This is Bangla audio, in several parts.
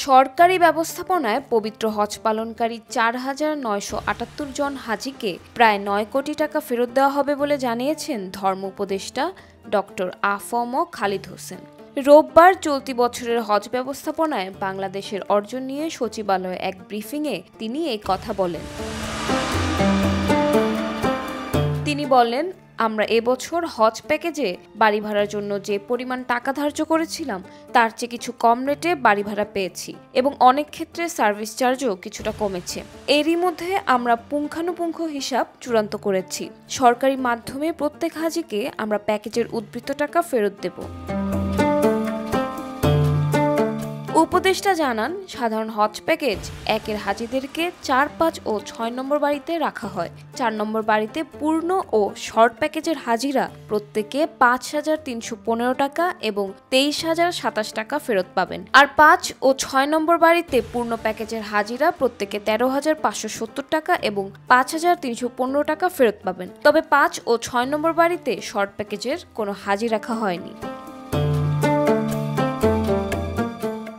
সরকারি ব্যবস্থাপনায় পবিত্র হজ পালনকারী ৪,৯৭৮ জন হাজিকে প্রায় ৯ কোটি টাকা ফেরত দেওয়া হবে বলে জানিয়েছেন ধর্ম উপদেষ্টা ডক্টর আ.ফ.ম. খালিদ হোসেন। রোববার চলতি বছরের হজ ব্যবস্থাপনায় বাংলাদেশের অর্জন নিয়ে সচিবালয়ে এক ব্রিফিংয়ে তিনি এই কথা বলেন। তিনি বলেন, আমরা এবছর হজ প্যাকেজে বাড়ি ভাড়ার জন্য যে পরিমাণ টাকা ধার্য করেছিলাম তার চেয়ে কিছু কম রেটে বাড়ি ভাড়া পেয়েছি এবং অনেক ক্ষেত্রে সার্ভিস চার্জও কিছুটা কমেছে। এরই মধ্যে আমরা পুঙ্খানুপুঙ্খ হিসাব চূড়ান্ত করেছি। সরকারি মাধ্যমে প্রত্যেক হাজিকে আমরা প্যাকেজের উদ্বৃত্ত টাকা ফেরত দেব। উপদেষ্টা জানান, সাধারণ হজ প্যাকেজ 1-এর হাজিদেরকে 4, 5 ও 6 নম্বর বাড়িতে রাখা হয়। 4 নম্বর বাড়িতে পূর্ণ ও শর্ট প্যাকেজের হাজিরা প্রত্যেকে 5,315 টাকা এবং 23,027 টাকা ফেরত পাবেন। আর 5 ও 6 নম্বর বাড়িতে পূর্ণ প্যাকেজের হাজিরা প্রত্যেকে 13,570 টাকা এবং 5,315 টাকা ফেরত পাবেন। তবে 5 ও 6 নম্বর বাড়িতে শর্ট প্যাকেজের কোনো হাজি রাখা হয়নি।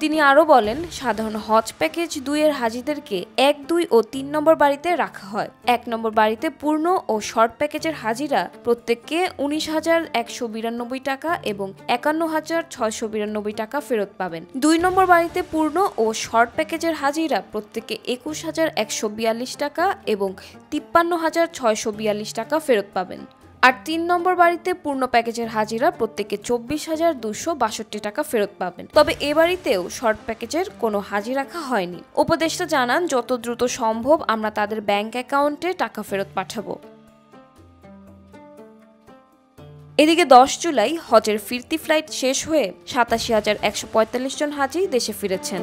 তিনি আরও বলেন, সাধারণ হজ প্যাকেজ 2-এর হাজিদেরকে 1, 2 ও 3 নম্বর বাড়িতে রাখা হয়। 1 নম্বর বাড়িতে পূর্ণ ও শর্ট প্যাকেজের হাজিরা প্রত্যেককে 19,192 টাকা এবং 51,692 টাকা ফেরত পাবেন। 2 নম্বর বাড়িতে পূর্ণ ও শর্ট প্যাকেজের হাজিরা প্রত্যেককে 21,142 টাকা এবং 53,642 টাকা ফেরত পাবেন। আর 3 নম্বর বাড়িতে পূর্ণ প্যাকেজের হাজিরা প্রত্যেকে 24,262 টাকা ফেরত পাবেন। তবে এ বাড়িতেও শর্ট প্যাকেজের কোনো হাজি রাখা হয়নি। উপদেষ্টা জানান, যত দ্রুত সম্ভব আমরা তাদের ব্যাংক অ্যাকাউন্টে টাকা ফেরত পাঠাবো। এদিকে 10 জুলাই হজের ফিরতি ফ্লাইট শেষ হয়ে 87,145 জন হাজি দেশে ফিরেছেন।